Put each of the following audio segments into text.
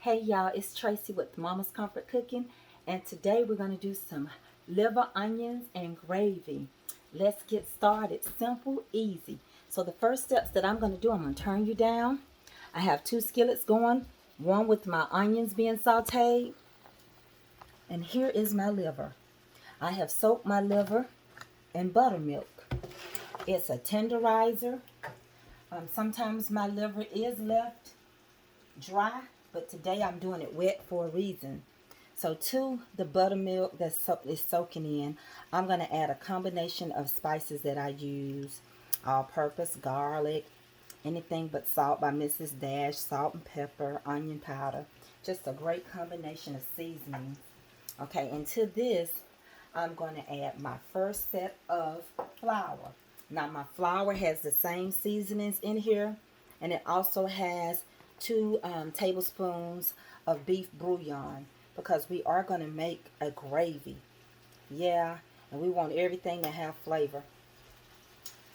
Hey y'all, it's Tracy with Mama's Comfort Cooking, and today we're going to do some liver, onions, and gravy. Let's get started. Simple, easy. So the first steps that I'm going to do, I'm going to turn you down. I have two skillets going, one with my onions being sauteed, and here is my liver. I have soaked my liver in buttermilk. It's a tenderizer. Sometimes my liver is left dry, but today I'm doing it wet for a reason. So to the buttermilk that is soaking in, I'm going to add a combination of spices that I use. All-purpose, garlic, anything but salt by Mrs. Dash, salt and pepper, onion powder. Just a great combination of seasonings. Okay, and to this, I'm going to add my first set of flour. Now my flour has the same seasonings in here, and it also has 2 tablespoons of beef bouillon, because we are going to make a gravy. Yeah, and we want everything to have flavor.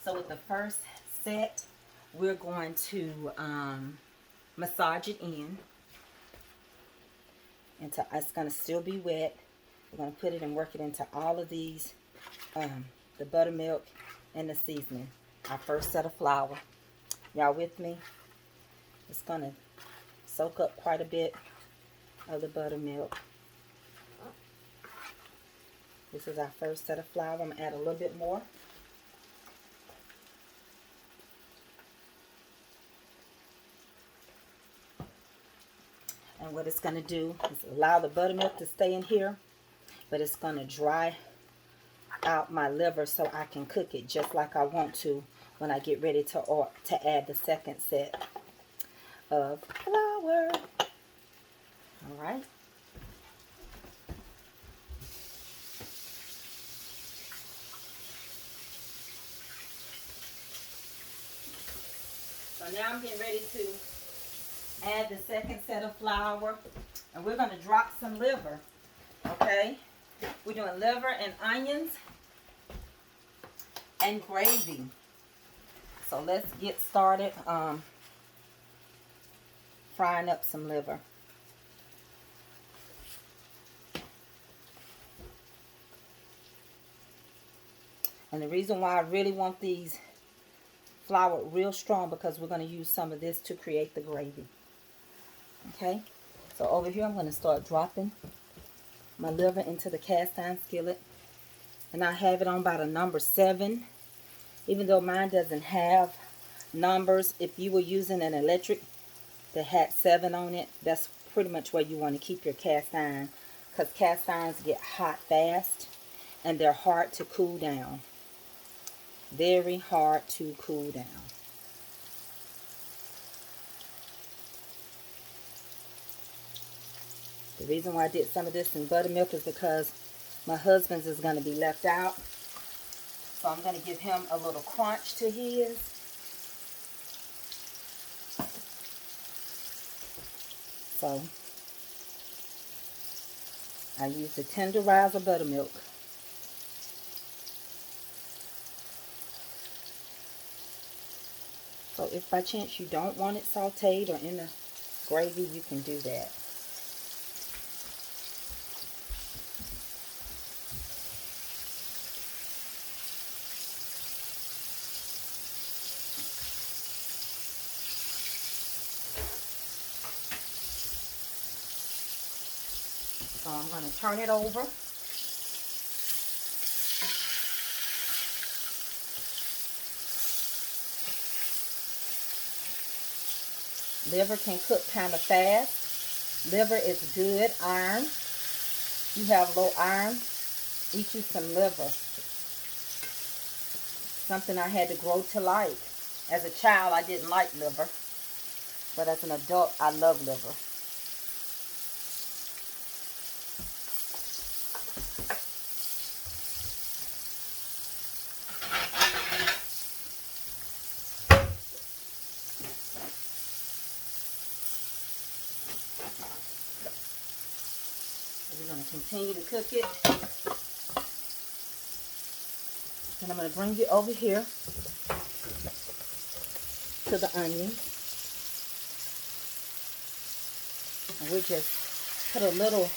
So with the first set, we're going to massage it in. It's going to still be wet. We're going to put it and work it into all of these, the buttermilk and the seasoning. Our first set of flour. Y'all with me? It's going to soak up quite a bit of the buttermilk. This is our first set of flour. I'm going to add a little bit more. And what it's going to do is allow the buttermilk to stay in here, but it's going to dry out my liver so I can cook it just like I want to when I get ready to add the second set of flour. All right. So now I'm getting ready to add the second set of flour, and we're going to drop some liver. Okay, we're doing liver and onions and gravy. So let's get started frying up some liver. And the reason why I really want these flour real strong, because we're going to use some of this to create the gravy. Okay, so over here I'm going to start dropping my liver into the cast iron skillet, and I have it on about a number 7, even though mine doesn't have numbers. If you were using an electric that had 7 on it, that's pretty much where you want to keep your cast iron, because cast irons get hot fast and they're hard to cool down. Very hard to cool down. The reason why I did some of this in buttermilk is because my husband's is going to be left out. So I'm going to give him a little crunch to his. So I use the tenderizer buttermilk. So if by chance you don't want it sauteed or in the gravy, you can do that. So I'm going to turn it over. Liver can cook kind of fast. Liver is good iron. You have low iron, eat you some liver. Something I had to grow to like. As a child, I didn't like liver, but as an adult, I love liver. We're going to continue to cook it. And I'm going to bring you over here to the onions. And we just put a little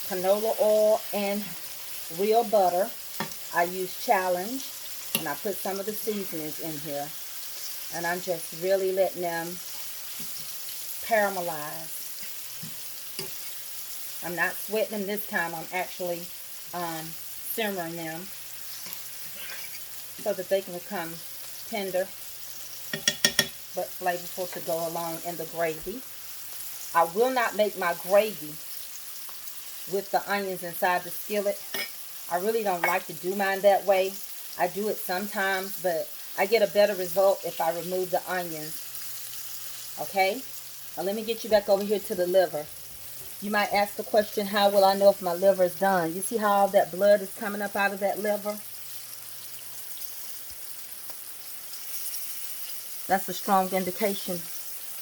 canola oil and real butter. I use Challenge, and I put some of the seasonings in here. And I'm just really letting them caramelize. I'm not sweating them this time. I'm actually simmering them so that they can become tender but flavorful to go along in the gravy. I will not make my gravy with the onions inside the skillet. I really don't like to do mine that way. I do it sometimes, but I get a better result if I remove the onions. Okay? Now let me get you back over here to the liver. You might ask the question, how will I know if my liver is done? You see how all that blood is coming up out of that liver? That's a strong indication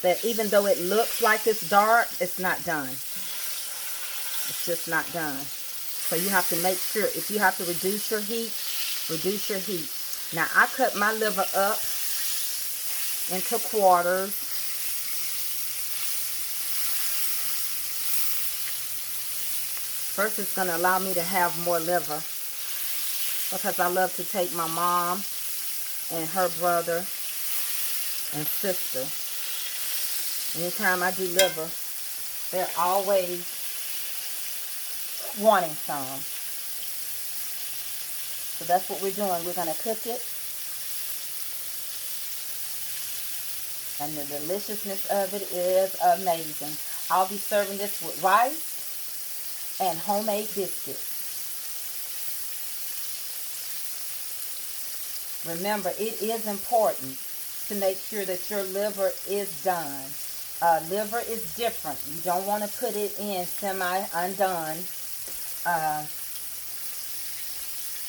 that even though it looks like it's dark, it's not done. It's just not done. So you have to make sure, if you have to reduce your heat, reduce your heat. Now I cut my liver up into quarters. First, it's going to allow me to have more liver because I love to take my mom and her brother and sister. Anytime I do liver, they're always wanting some. So that's what we're doing. We're going to cook it. And the deliciousness of it is amazing. I'll be serving this with rice and homemade biscuits. Remember, it is important to make sure that your liver is done. Liver is different. You don't want to put it in semi-undone.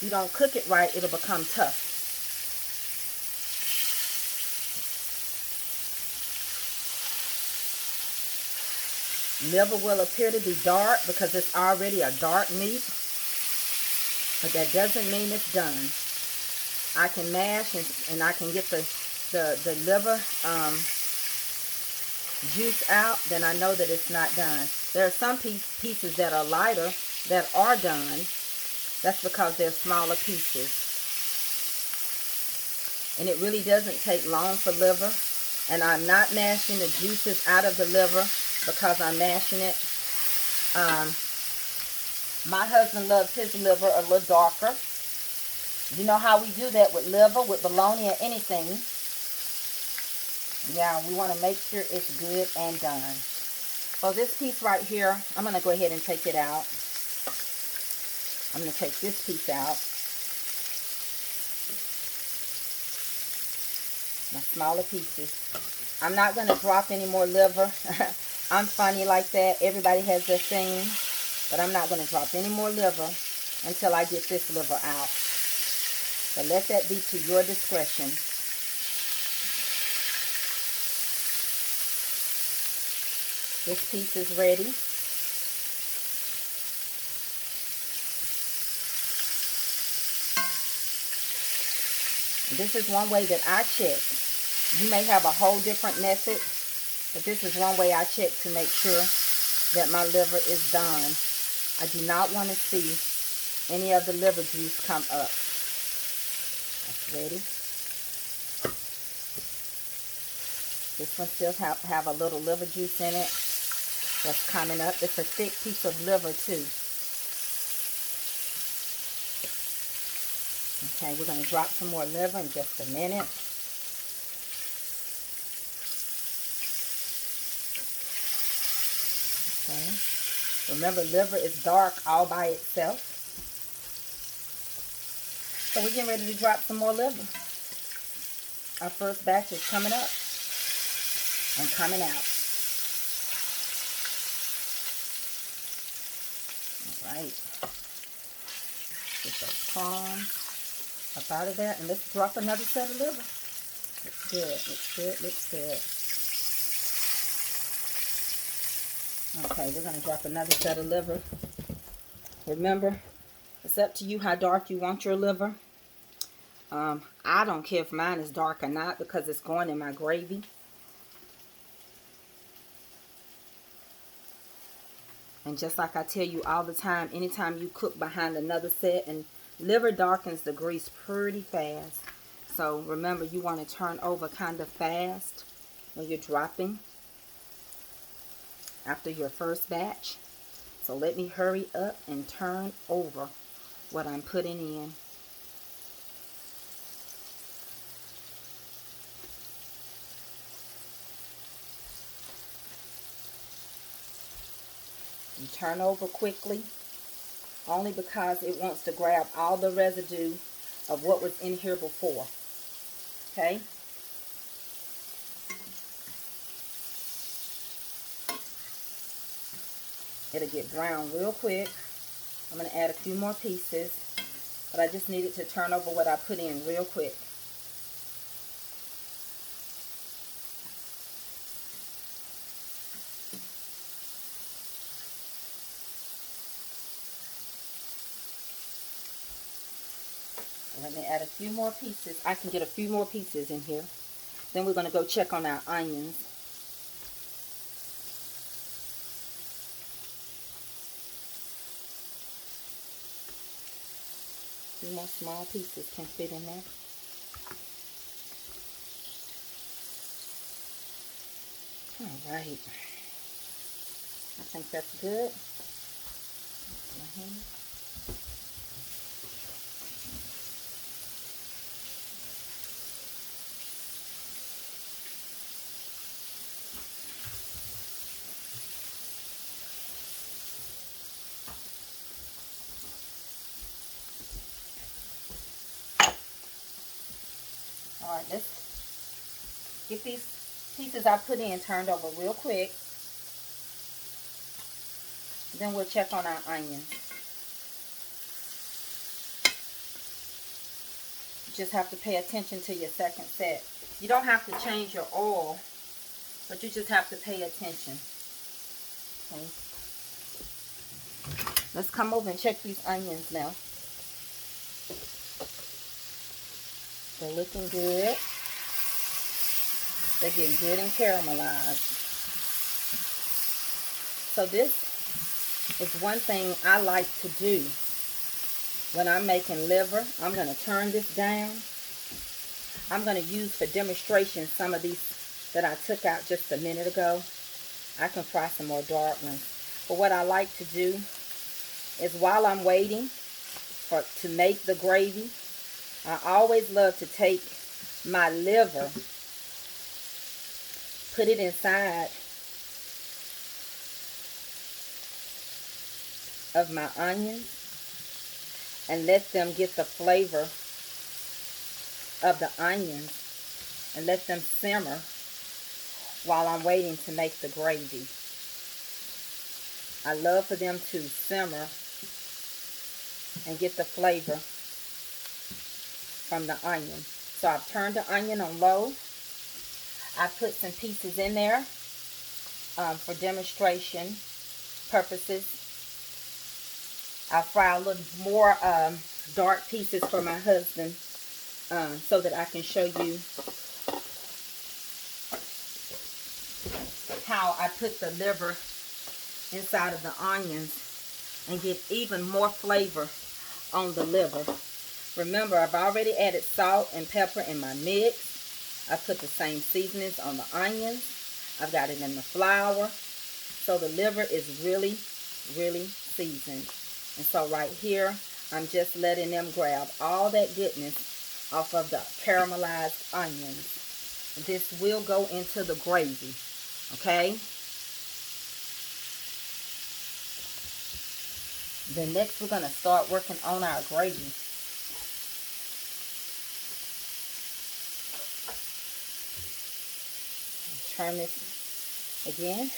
You don't cook it right, it'll become tough. Liver will appear to be dark because it's already a dark meat, but that doesn't mean it's done. I can mash and I can get the liver juice out, then I know that it's not done. There are some pieces that are lighter that are done. That's because they're smaller pieces. And it really doesn't take long for liver. And I'm not mashing the juices out of the liver because I'm mashing it. My husband loves his liver a little darker. You know how we do that with liver, with bologna, or anything. Yeah, we want to make sure it's good and done. So this piece right here, I'm going to go ahead and take it out. I'm going to take this piece out. My smaller pieces. I'm not going to drop any more liver. I'm funny like that. Everybody has their thing. But I'm not going to drop any more liver until I get this liver out. But let that be to your discretion. This piece is ready. This is one way that I check. You may have a whole different method, but this is one way I check to make sure that my liver is done. I do not want to see any of the liver juice come up. That's ready. This one still have a little liver juice in it that's coming up. It's a thick piece of liver too. Okay, we're going to drop some more liver in just a minute. Okay. Remember, liver is dark all by itself. So we're getting ready to drop some more liver. Our first batch is coming up and coming out. All right. Get those crumbs up out of there, and let's drop another set of liver. Looks good, looks good, looks good. Okay, we're going to drop another set of liver. Remember, it's up to you how dark you want your liver. I don't care if mine is dark or not because it's going in my gravy. And just like I tell you all the time, anytime you cook behind another set, and liver darkens the grease pretty fast. So remember, you want to turn over kind of fast when you're dropping after your first batch. So let me hurry up and turn over what I'm putting in. You turn over quickly, only because it wants to grab all the residue of what was in here before. Okay? It'll get brown real quick. I'm going to add a few more pieces, but I just needed to turn over what I put in real quick. Let me add a few more pieces. I can get a few more pieces in here. Then we're going to go check on our onions. A few more small pieces can fit in there. All right. I think that's good. All right, let's get these pieces I put in turned over real quick. Then we'll check on our onions. You just have to pay attention to your second set. You don't have to change your oil, but you just have to pay attention. Okay. Let's come over and check these onions now. They're looking good. They're getting good and caramelized. So this is one thing I like to do when I'm making liver. I'm going to turn this down. I'm going to use for demonstration some of these that I took out just a minute ago. I can fry some more dark ones. But what I like to do is while I'm waiting to make the gravy, I always love to take my liver, put it inside of my onions, and let them get the flavor of the onions and let them simmer while I'm waiting to make the gravy. I love for them to simmer and get the flavor from the onion. So I've turned the onion on low. I put some pieces in there for demonstration purposes. I'll fry a little more dark pieces for my husband so that I can show you how I put the liver inside of the onions and get even more flavor on the liver. Remember, I've already added salt and pepper in my mix. I put the same seasonings on the onions. I've got it in the flour. So the liver is really, really seasoned. And so right here, I'm just letting them grab all that goodness off of the caramelized onions. This will go into the gravy, okay? Then next we're going to start working on our gravy. Turn this again.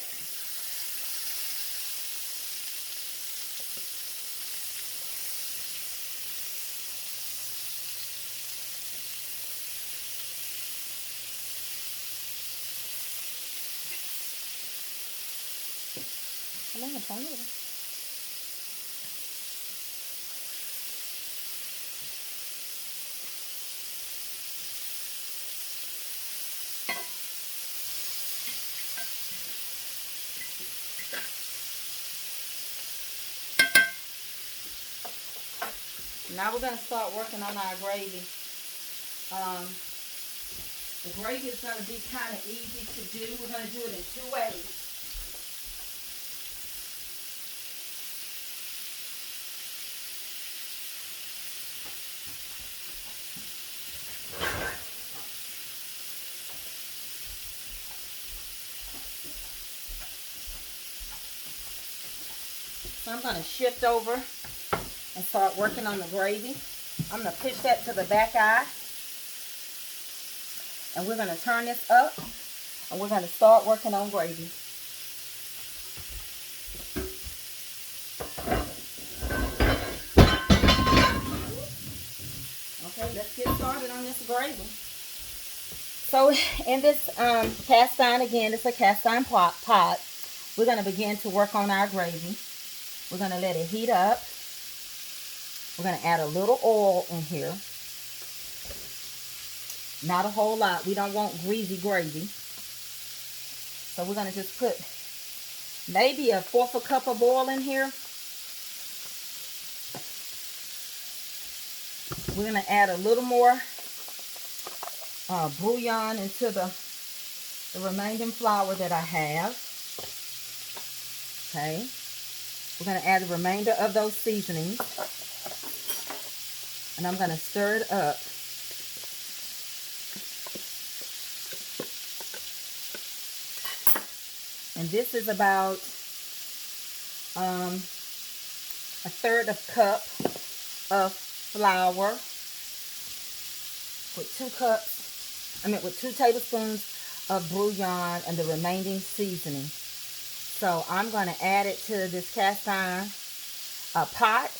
Come on, turn it over. Now we're going to start working on our gravy. The gravy is going to be kind of easy to do. We're going to do it in two ways. So I'm going to shift over and start working on the gravy. I'm going to push that to the back eye. And we're going to turn this up. And we're going to start working on gravy. Okay, let's get started on this gravy. So in this cast iron, again, it's a cast iron pot. We're going to begin to work on our gravy. We're going to let it heat up. We're going to add a little oil in here. Not a whole lot. We don't want greasy gravy. So we're going to just put maybe 1/4 cup of oil in here. We're going to add a little more bouillon into the remaining flour that I have. Okay. We're going to add the remainder of those seasonings. And I'm going to stir it up. And this is about 1/3 cup of flour with 2 tablespoons of bouillon and the remaining seasoning. So I'm going to add it to this cast iron pot,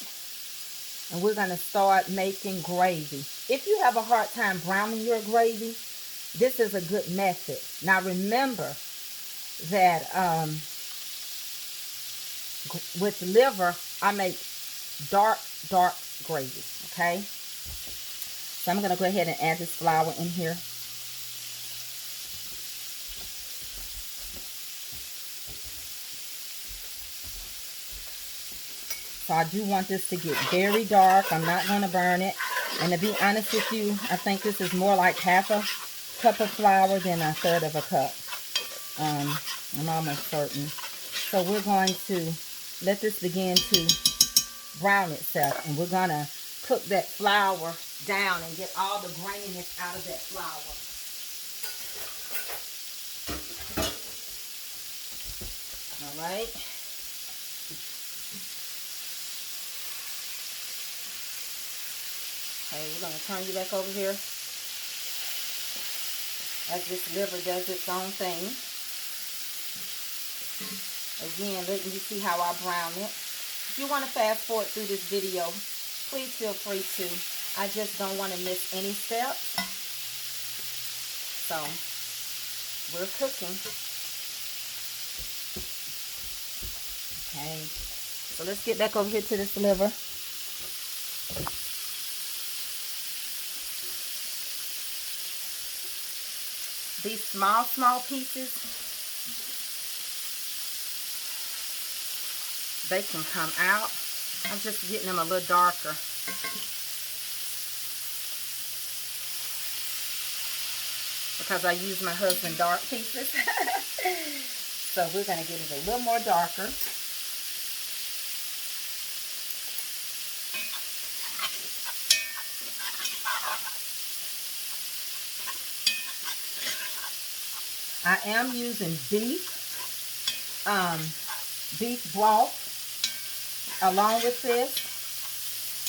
and we're going to start making gravy. If you have a hard time browning your gravy, this is a good method. Now remember that with liver, I make dark gravy, okay? So I'm going to go ahead and add this flour in here. So I do want this to get very dark. I'm not going to burn it. And to be honest with you, I think this is more like 1/2 cup of flour than 1/3 cup. I'm almost certain. So we're going to let this begin to brown itself. And we're going to cook that flour down and get all the graininess out of that flour. All right. Okay, we're going to turn you back over here as this liver does its own thing. Again, letting you see how I brown it. If you want to fast forward through this video, please feel free to. I just don't want to miss any steps. So, we're cooking. Okay, so let's get back over here to this liver. These small pieces, they can come out. I'm just getting them a little darker. Because I use my husband's dark pieces. So we're going to get it a little more darker. I am using beef broth along with this.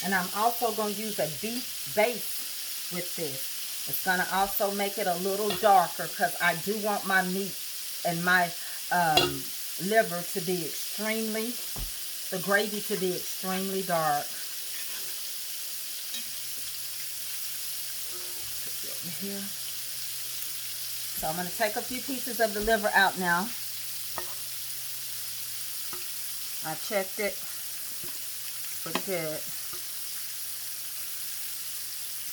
And I'm also going to use a beef base with this. It's going to also make it a little darker because I do want my meat and my liver to be the gravy to be extremely dark. Over here. So I'm going to take a few pieces of the liver out now. I checked it for good.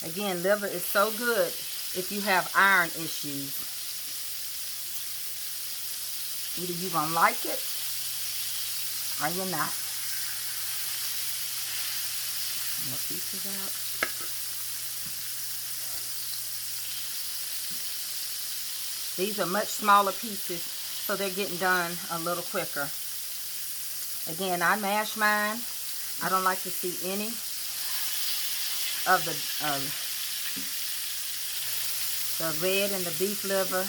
Again, liver is so good if you have iron issues. Either you're going to like it or you're not. More pieces out. These are much smaller pieces, so they're getting done a little quicker. Again, I mash mine. I don't like to see any of the red and the beef liver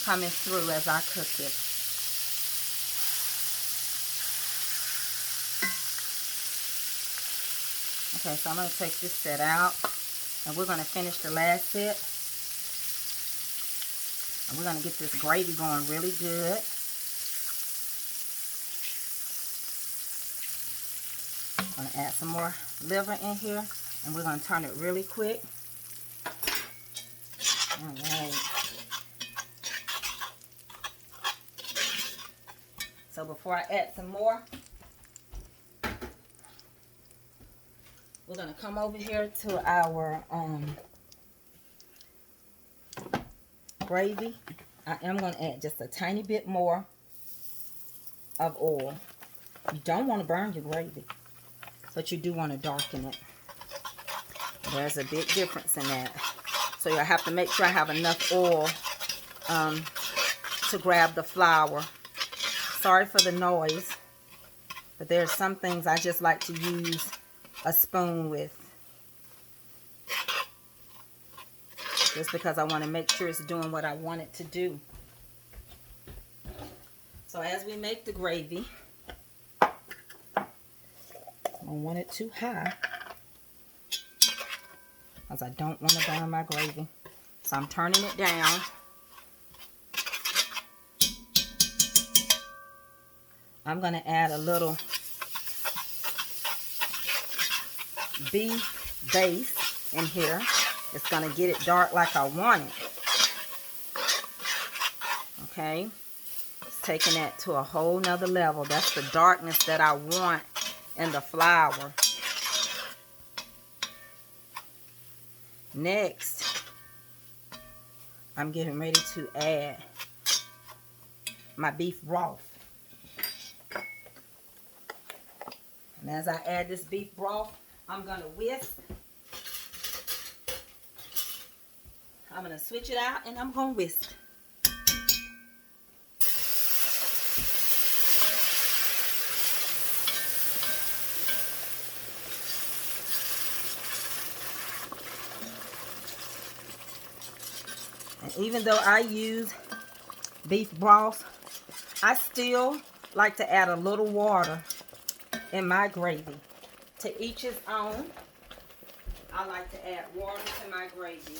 coming through as I cook it. Okay, so I'm going to take this set out, and we're going to finish the last set. And we're going to get this gravy going really good. I'm going to add some more liver in here, and we're going to turn it really quick. All right. So before I add some more, we're going to come over here to our gravy. I am going to add just a tiny bit more of oil. You don't want to burn your gravy, but you do want to darken it. There's a big difference in that. So you have to make sure I have enough oil to grab the flour. Sorry for the noise, but there's some things I just like to use a spoon with, just because I want to make sure it's doing what I want it to do. So as we make the gravy, I don't want it too high, because I don't want to burn my gravy. So I'm turning it down. I'm going to add a little beef base in here. It's going to get it dark like I want it. Okay. It's taking that to a whole nother level. That's the darkness that I want in the flour. Next, I'm getting ready to add my beef broth. And as I add this beef broth, I'm going to whisk. I'm going to switch it out and I'm going to whisk. And even though I use beef broth, I still like to add a little water in my gravy. To each his own. I like to add water to my gravy.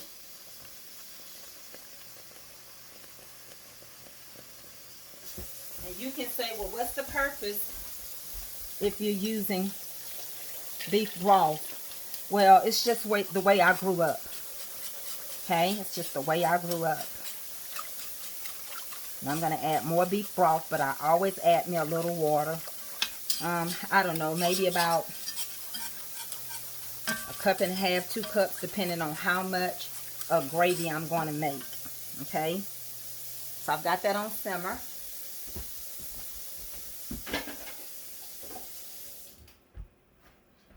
And you can say, well, what's the purpose if you're using beef broth? Well, it's just the way I grew up. Okay? It's just the way I grew up. And I'm going to add more beef broth, but I always add me a little water. I don't know, maybe about a cup and a half, 2 cups, depending on how much of gravy I'm going to make. Okay? So I've got that on simmer.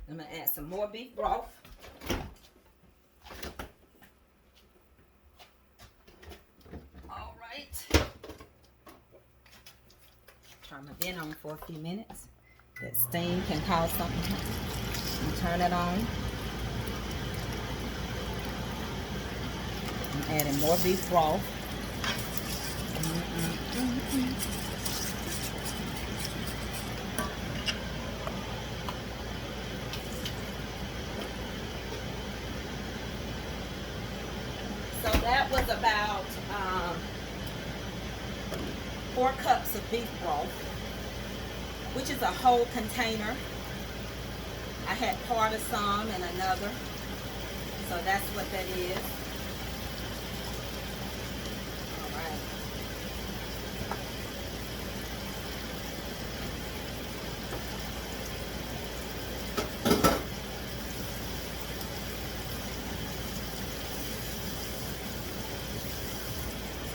I'm going to add some more beef broth. All right. Turn my bin on for a few minutes. That steam can cause something. And turn it on. I'm adding more beef broth. So that was about 4 cups of beef broth, which is a whole container. I had part of some and another, so that's what that is. All right.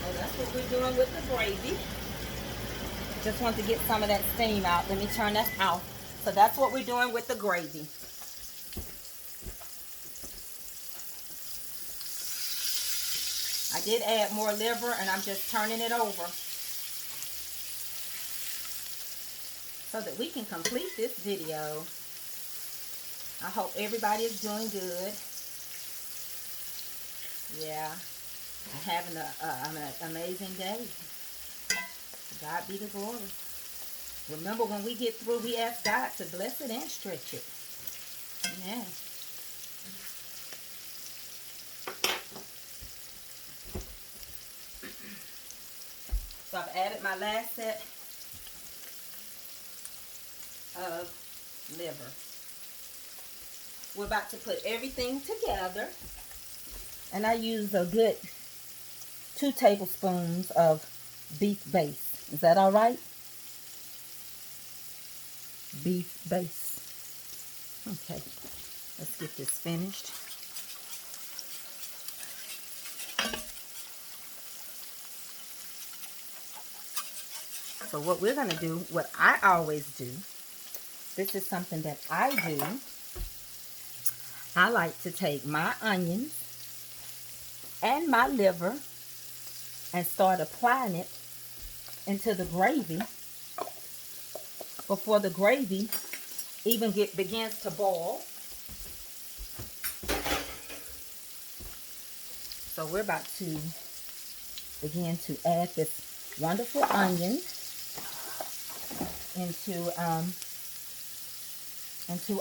So that's what we're doing with the gravy. Just want to get some of that steam out. Let me turn that off. So that's what we're doing with the gravy. did add more liver, and I'm just turning it over so that we can complete this video. I hope everybody is doing good. Yeah, I'm having an amazing day. God be the glory. Remember, when we get through, we ask God to bless it and stretch it. Amen. So I've added my last set of liver. We're about to put everything together. And I use a good 2 tablespoons of beef base. Is that all right? Beef base. Okay, let's get this finished. So what we're going to do, what I always do, this is something that I do. I like to take my onions and my liver and start applying it into the gravy before the gravy even begins to boil. So we're about to begin to add this wonderful onion into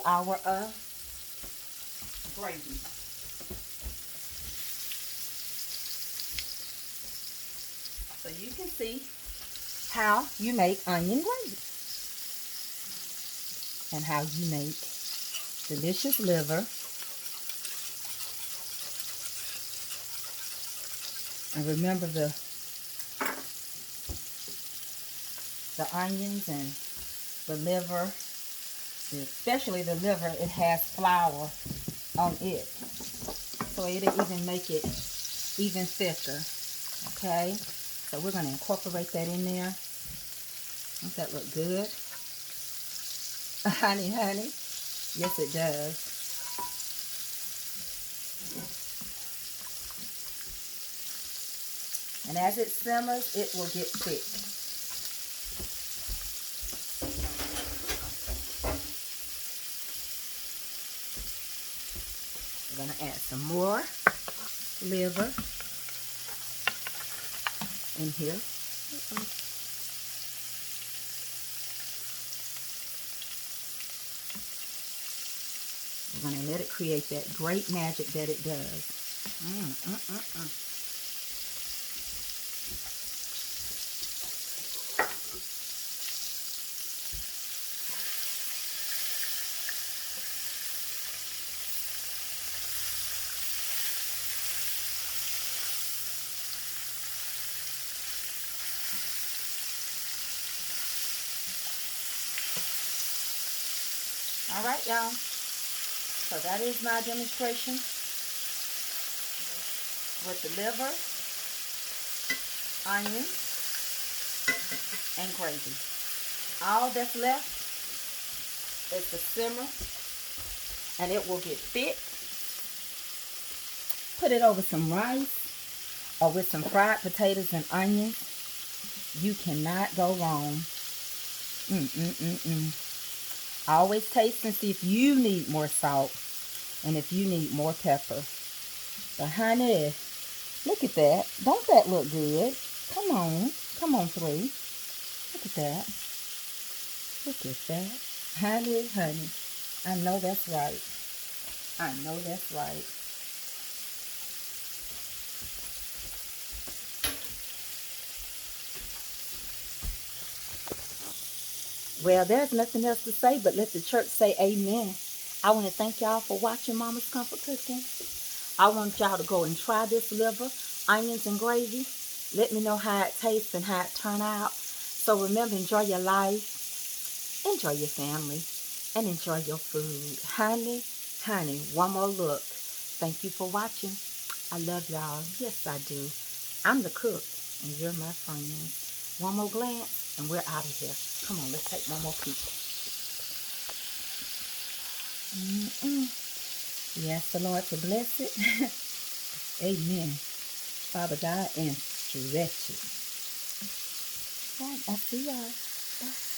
our gravy. So you can see how you make onion gravy and how you make delicious liver. And remember, the onions and the liver, especially the liver, it has flour on it, so it'll even make it even thicker. Okay, so we're going to incorporate that in there. Doesn't that look good? Honey, yes it does. And as it simmers, it will get thick. We're going to add some more liver in here. We're going to let it create that great magic that it does. All right, y'all. So that is my demonstration with the liver, onions, and gravy. All that's left is to simmer, and it will get thick. Put it over some rice or with some fried potatoes and onions. You cannot go wrong. Always taste and see if you need more salt and if you need more pepper. But honey, look at that. Don't that look good? Come on. Come on through. Look at that. Look at that. Honey. I know that's right. I know that's right. Well, there's nothing else to say, but let the church say amen. I want to thank y'all for watching Mama's Comfort Cooking. I want y'all to go and try this liver, onions, and gravy. Let me know how it tastes and how it turned out. So remember, enjoy your life, enjoy your family, and enjoy your food. Honey, one more look. Thank you for watching. I love y'all. Yes, I do. I'm the cook, and you're my friend. One more glance, and we're out of here. Come on, let's take one more peek. We ask the Lord to bless it. Amen. Father God, and stretch it. All right, I'll see y'all. Bye.